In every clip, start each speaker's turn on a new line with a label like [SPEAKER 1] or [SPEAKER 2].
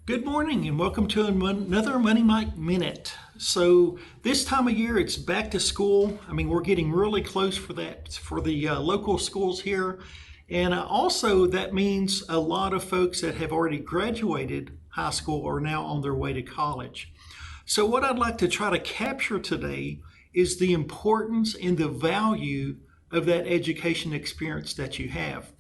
[SPEAKER 1] Good morning and welcome to another Money Mike Minute. So this time of year it's back to school. We're getting really close for that for the local schools here. And also that means a lot of folks that have already graduated high school are now on their way to college. So what I'd like to try to capture today is the importance and the value of that education experience that you have.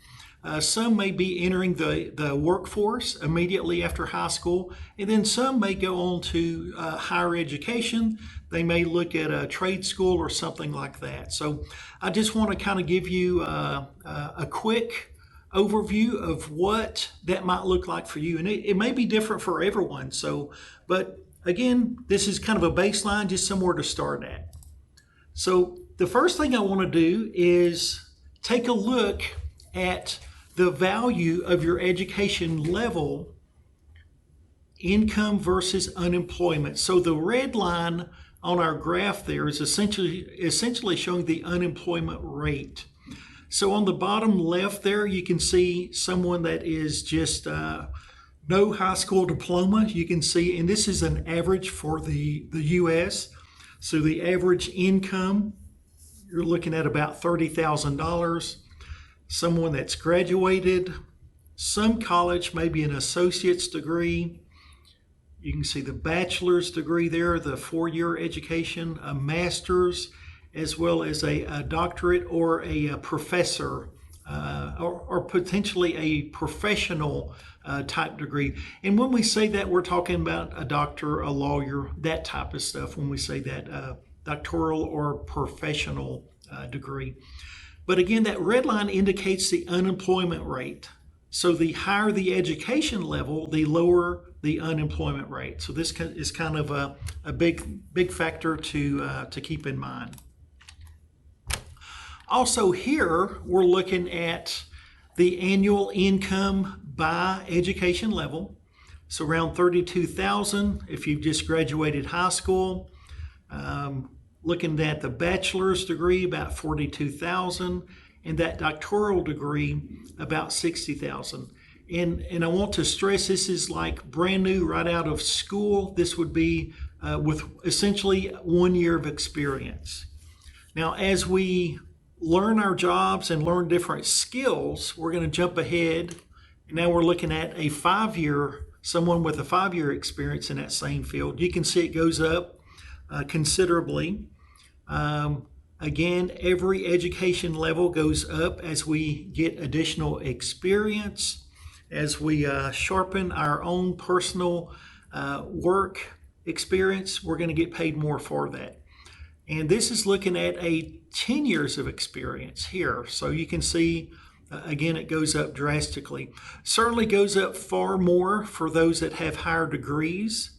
[SPEAKER 1] Some may be entering the workforce immediately after high school, and then some may go on to higher education. They may look at a trade school or something like that. So I just want to kind of give you a quick overview of what that might look like for you. And it may be different for everyone. But again, this is kind of a baseline, just somewhere to start at. So the first thing I want to do is take a look at the value of your education level, income versus unemployment. So the red line on our graph there is essentially showing the unemployment rate. So on the bottom left there, you can see someone that is just no high school diploma. You can see, and this is an average for the US. So the average income, you're looking at about $30,000. Someone that's graduated, some college, maybe an associate's degree. You can see the bachelor's degree there, the 4-year education, a master's, as well as a doctorate or a professor or potentially a professional type degree. And when we say that, we're talking about a doctor, a lawyer, that type of stuff when we say that doctoral or professional degree. But again, that red line indicates the unemployment rate. So the higher the education level, the lower the unemployment rate. So this is kind of a big factor to keep in mind. Also here, we're looking at the annual income by education level. So around $32,000 if you've just graduated high school. Looking at the bachelor's degree, about $42,000, and that doctoral degree, about $60,000. And I want to stress this is like brand new right out of school. This would be with essentially 1 year of experience. Now, as we learn our jobs and learn different skills, we're going to jump ahead. And now we're looking at someone with a 5-year experience in that same field. You can see it goes up considerably. Again, every education level goes up as we get additional experience, as we sharpen our own personal work experience. We're going to get paid more for that. And this is looking at 10 years of experience here. So you can see, again, it goes up drastically. Certainly goes up far more for those that have higher degrees.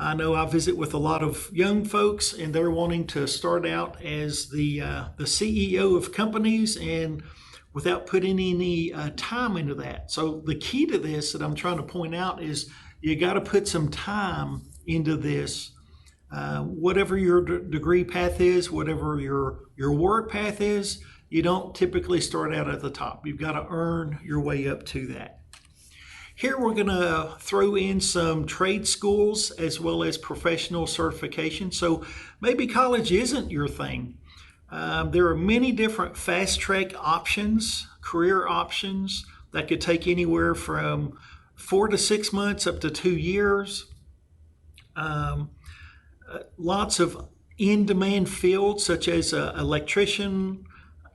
[SPEAKER 1] I know I visit with a lot of young folks and they're wanting to start out as the CEO of companies and without putting any time into that. So the key to this that I'm trying to point out is you got to put some time into this. Whatever your degree path is, whatever your work path is, you don't typically start out at the top. You've got to earn your way up to that. Here we're going to throw in some trade schools as well as professional certification. So maybe college isn't your thing. There are many different fast track options, career options that could take anywhere from 4 to 6 months up to 2 years. Lots of in-demand fields such as electrician.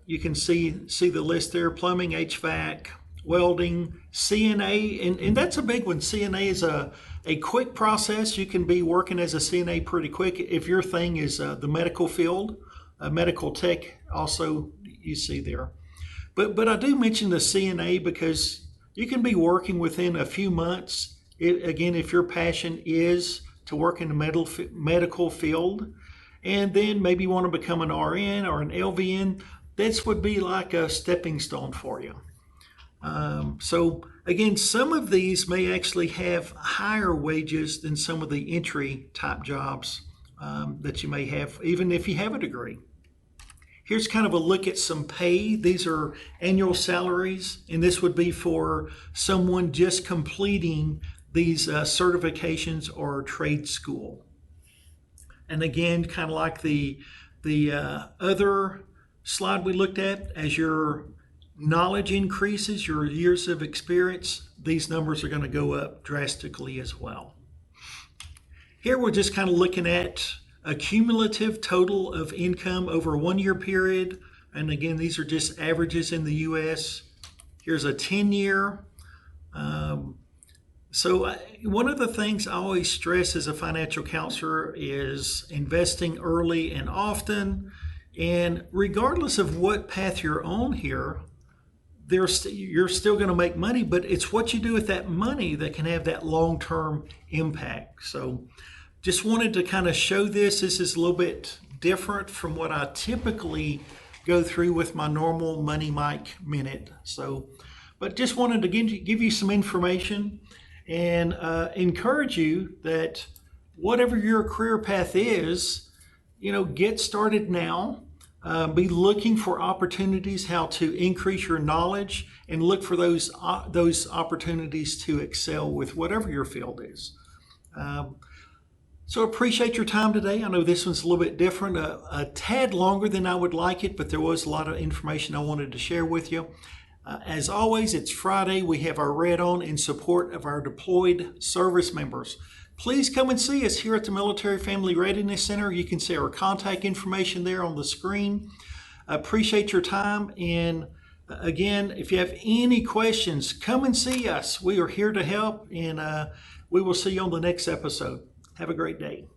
[SPEAKER 1] You can see the list there, plumbing, HVAC, welding, CNA, and that's a big one. CNA is a quick process. You can be working as a CNA pretty quick. If your thing is the medical field, medical tech also you see there. But I do mention the CNA because you can be working within a few months. Again, if your passion is to work in the medical field, and then maybe you want to become an RN or an LVN, this would be like a stepping stone for you. So again, some of these may actually have higher wages than some of the entry type jobs that you may have, even if you have a degree. Here's kind of a look at some pay. These are annual salaries, and this would be for someone just completing these certifications or trade school. And again, kind of like the other slide we looked at, as your knowledge increases, your years of experience, these numbers are going to go up drastically as well. Here we're just kind of looking at a cumulative total of income over a 1 year period. And again, these are just averages in the US. Here's a 10-year. So one of the things I always stress as a financial counselor is investing early and often. And regardless of what path you're on here, you're still going to make money, but it's what you do with that money that can have that long-term impact. So just wanted to kind of show this. This is a little bit different from what I typically go through with my normal Money Mike Minute. So, but just wanted to give you some information and encourage you that whatever your career path is, get started now. Be looking for opportunities how to increase your knowledge and look for those opportunities to excel with whatever your field is. So appreciate your time today. I know this one's a little bit different, a tad longer than I would like it, but there was a lot of information I wanted to share with you. As always, it's Friday. We have our red on in support of our deployed service members. Please come and see us here at the Military Family Readiness Center. You can see our contact information there on the screen. Appreciate your time. And again, if you have any questions, come and see us. We are here to help, and we will see you on the next episode. Have a great day.